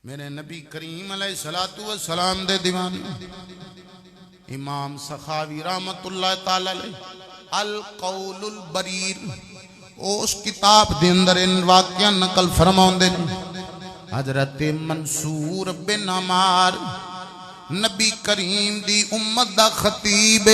میرے نبی کریم علیہ السلام دے دیوان امام سخاوی رحمت اللہ تعالی علیہ القول البریر اس کتاب دے اندر ان واقعہ نقل فرماؤں دے حضرت منصور بن عمار نبی کریم دی امت دا خطیب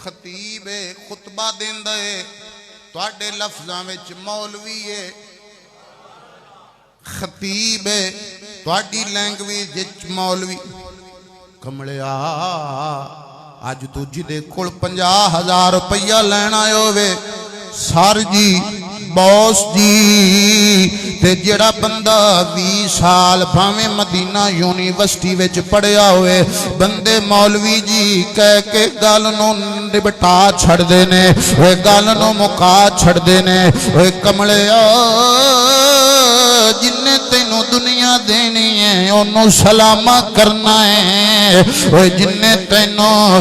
خطبہ دیندہ ہے تواڈے لفظاں وچ مولوی ہے خطیب ہے تواڈی لینگویج وچ مولوی کملیا اج تو جدے کول 50,000 روپیہ لینا ہوئے سر جی باس جی تے جڑا بندہ 20 سال بھاویں مدینہ یونیورسٹی وچ پڑھیا ہوئے بندے مولوی جی کہہ کے گل نو نبٹا چھڑ دینے وہ گل نو مکا چھڑ دینے وہ کملیا جن تینوں دنیا دینی ہے انہوں سلامہ کرنا ہے وہ جن تینوں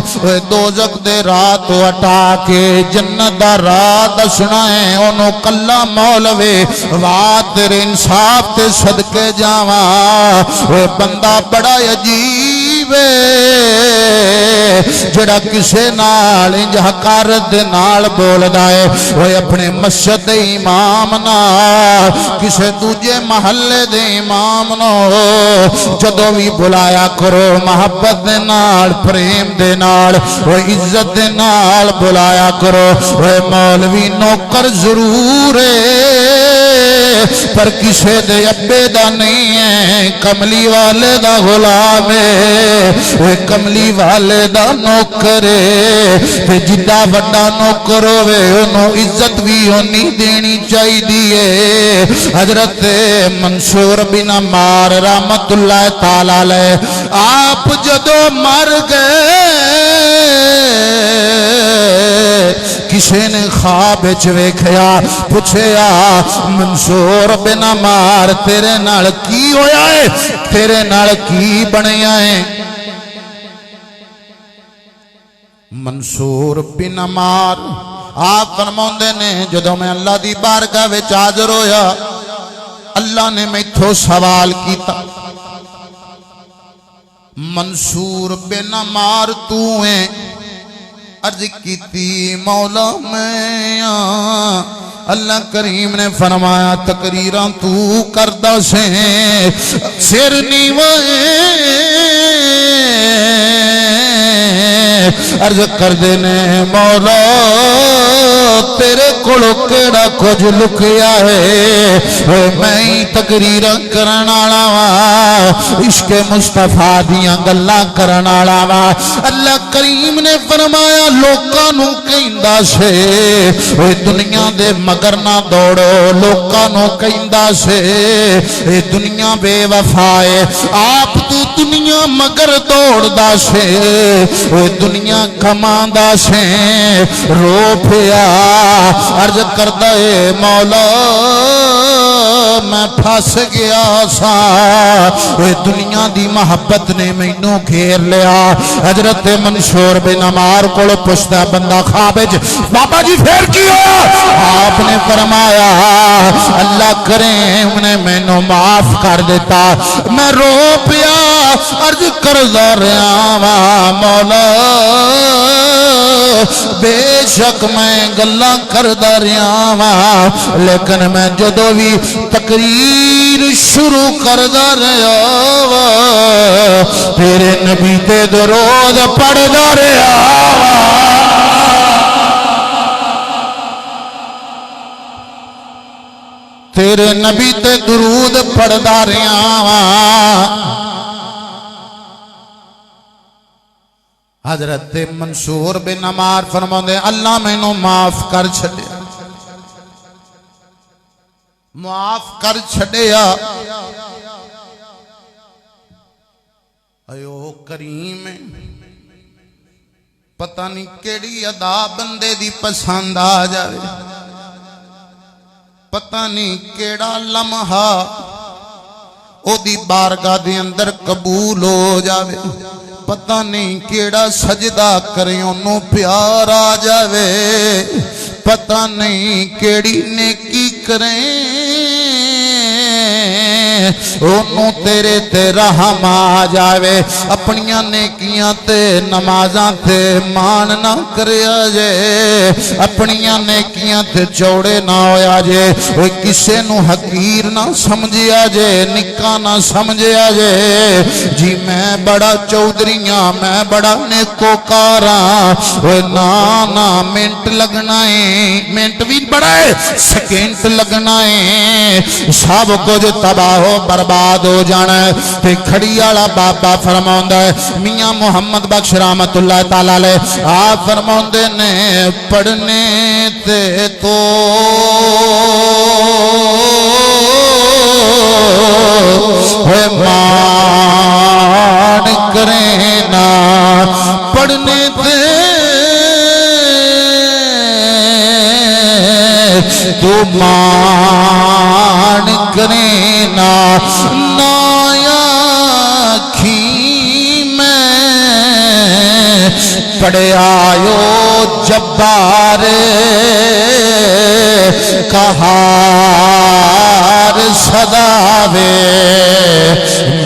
دوزخ دے رات ہٹا کے جنت دا راہ دسنا ہے انہوں کلا مولوی وات تیرے انصاف تے صدقے جاواں وہ بندہ بڑا عجیب ہے جڑا کسے نال انج حقارت دے نال بولدا ہے وہ اپنے مسجد دے امام نال کسے دوجے محلے دے امام نو جدوں بھی بلایا کرو محبت دے نال پریم دے نال وہ عزت دے نال بلایا کرو وہ مولوی نوکر ضرور ہے پر کسے دے ابے دا نہیں ہے کملی والے دا غلام ہے وہ کملی والے دا نوکر ہے تے جدا وڈا نوکر ہوے انہوں عزت بھی ہونی دینی چاہی دیئے حضرت منصور بن عمار رحمت اللہ تعالی علیہ آپ جدو مر گئے کسی نے خواب ویکھیا پوچھیا منصور بن عمار تیرے نال کی ہویا ہے تیرے نال کی بنیا ہے منصور بن عمار آپ فرماؤندے نے جدو میں اللہ دی بارگاہ وچ حاضر ہویا اللہ نے میتھوں سوال کیتا منصور بن عمار تو ہیں عرض کیتی مولا میں اللہ کریم نے فرمایا تقریراں تو کردہ سے سر نیوائیں عرض کر دینے مولا تیرے کولو کیڑا کچھ لکیا ہے میں ہی تقریراں کرن والا وا عشق مصطفیٰ دیاں گلاں کرن والا وا اللہ کریم نے فرمایا لوکاں نو کہندا سے اوے دنیا دے مگر نہ دوڑو لوکاں نو کہندا سے اے دنیا بے وفا ہے آپ تو دنیا مگر دوڑدا سے اوے دنیا کماندا سے رو پیا عرض کردا اے مولا میں پھس گیا سا اوے دنیا دی محبت نے مینوں گھیر لیا حضرت منصور بن عمار کو پوچھتا بندہ خواب بابا جی پھر کی ہوا آپ نے فرمایا اللہ کرے انہیں مینوں معاف کر دیتا میں رو پیا عرض کردا رہا مولا بے شک میں گلاں کردا رہا لیکن میں جدوں بھی تقریر شروع کردا رہا تیرے نبی تے درود پڑھدا رہا تیرے نبی تے درود پڑھدا رہا حضرت منصور بن عمار فرماندے اللہ مینوں معاف کر چھڈیا معاف کر چھڈیا ایو کریم پتہ نہیں کیڑی ادا بندے دی پسند آ جاوے پتہ نہیں کیڑا لمحہ او دی بارگاہ دے اندر قبول ہو جاوے پتہ نہیں کیڑا سجدہ کریں انہوں پیار آ جاوے پتہ نہیں کیڑی نیکی کریں انہوں تیرے تے رحم آ جاوے اپنیاں نیکیاں تے نمازاں تے مان نہ کریا جے اپنیاں نیکیاں تے چوڑے نہ ہویا جے وہ کسے نو حقیر نہ سمجھیا جے نکا نہ سمجھیا جے جی میں بڑا چودریاں میں بڑا نیکوکاراں وہ نا منٹ لگنا ہے منٹ بھی بڑا ہے سیکنڈ لگنا ہے سب کچھ تباہ و برباد ہو جانا ہے تے کھڑی والا بابا فرماوندا ہے میاں محمد بخش رحمت اللہ تعالی علیہ آپ فرماوندے نے پڑھنے تے تو ہوئے مان کریں نا پڑھنے تے تو مان کریں نا نایا کھی میں پڑے آیو جبار کہار صداوے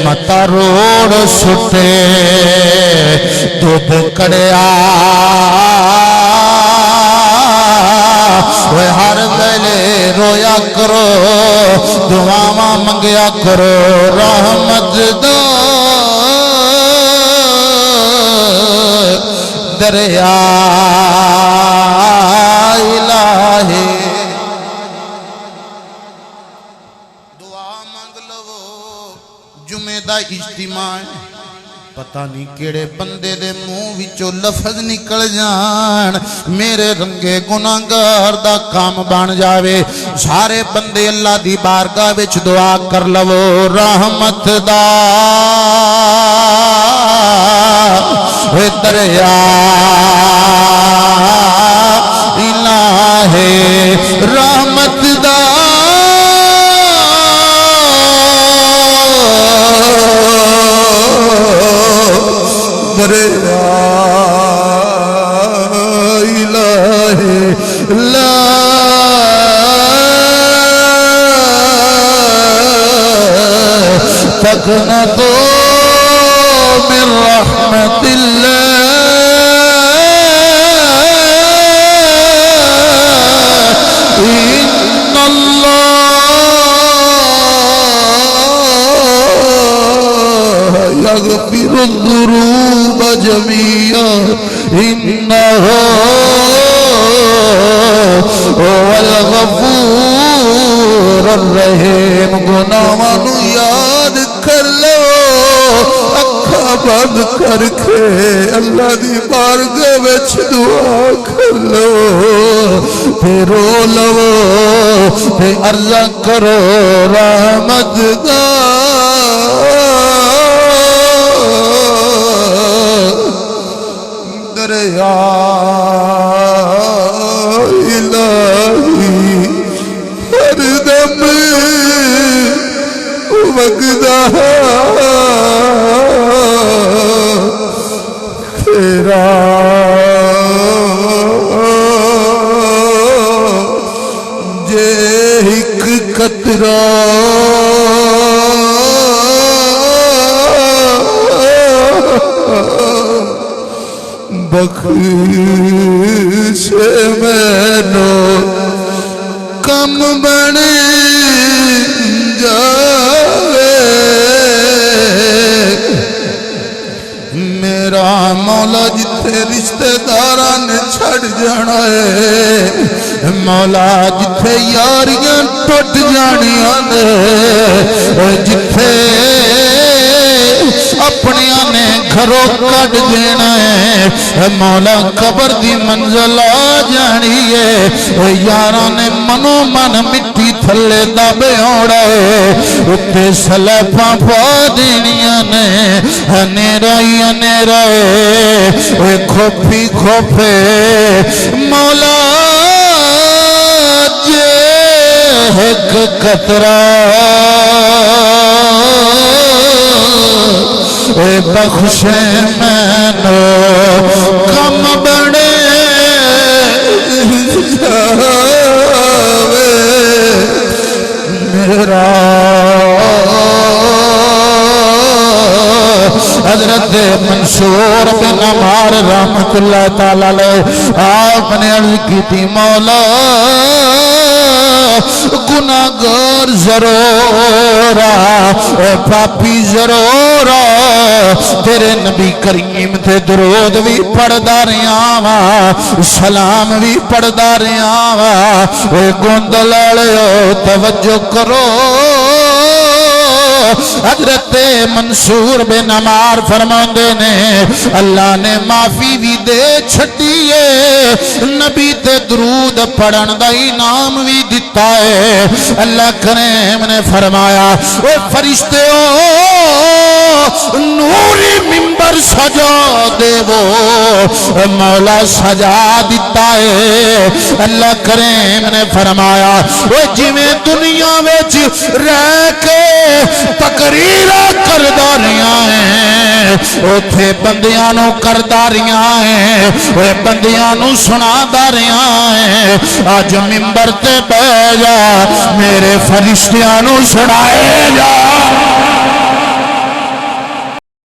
متا روڑ سٹے دودھ کڑیا وہ ہر ویلے رویا کرو دعاواں منگیا کرو رحمت دا دریا الہی دعا مانگ لو جمعہ دا اجتماع پتہ نہیں کیڑے بندے دے منہ وچوں لفظ نکل جان میرے رنگے گناہگار دا کام بن جاوے سارے بندے اللہ دی بارگاہ وچ دعا کر لو رحمت دا اے دریا الہی رحمت دا دریا الہی لا تقنطوا من رحمت اللہ ان اللہ یغفر الذنوب جميعا انه هو الغفور الرحیم گناہاں نو یاد کر لو اکھاں بند کر کے اللہ دی بارگاہ وچ دعا کر لو تے رو لو تے عرض کرو رحمت دا دریا الہی ہر دم وگدا تیرا جے ایک قطرہ بخش میں نو کم بنے جاوے میرا مولا جتھے رشتہ داراں نے چھڑ جانا ہے مولا جتھے یاریاں ٹوٹ جانیاں نے جتھے اپنیاں نے گھروں کٹ دینا ہے مولا قبر دی منزل آ جانی ہے یاراں نے منو من مٹی تھلے دبے اوڑا ہے اتے سلیپاں پا دینیاں نے نیرا ہے کھوپی کھوپے مولا جے ایک قطرہ اے بخشے میں نو کم بڑے جاوے میرا منصور بن عمار رحمت اللہ تعالی علیہ آپ نے عرض کی تھی مولا گناہگار ضرور پاپی ضرور تیرے نبی کریم تے درود بھی پڑھدا رہیا وا سلام بھی پڑھدا رہیا وا اے گوندل والےو توجہ کرو حضرت منصور بن عمار فرماندے نے اللہ نے معافی بھی دے چھڈیے نبی تے درود پڑھن دا انعام بھی دتا ہے اللہ کریم نے فرمایا اے فرشتےو نوری منبر سجا دے وہ مولا سجا دیتا ہے اللہ کریم نے فرمایا اے جویں دنیا وچ رہ کے تقریرہ کرداریاں ہیں اوتھے بندیاں نو کرداریاں ہیں اوے بندیاں نو سنا داریاں ہیں آج منبر تے بیٹھ جا میرے فرشتیاں نو سنائے جا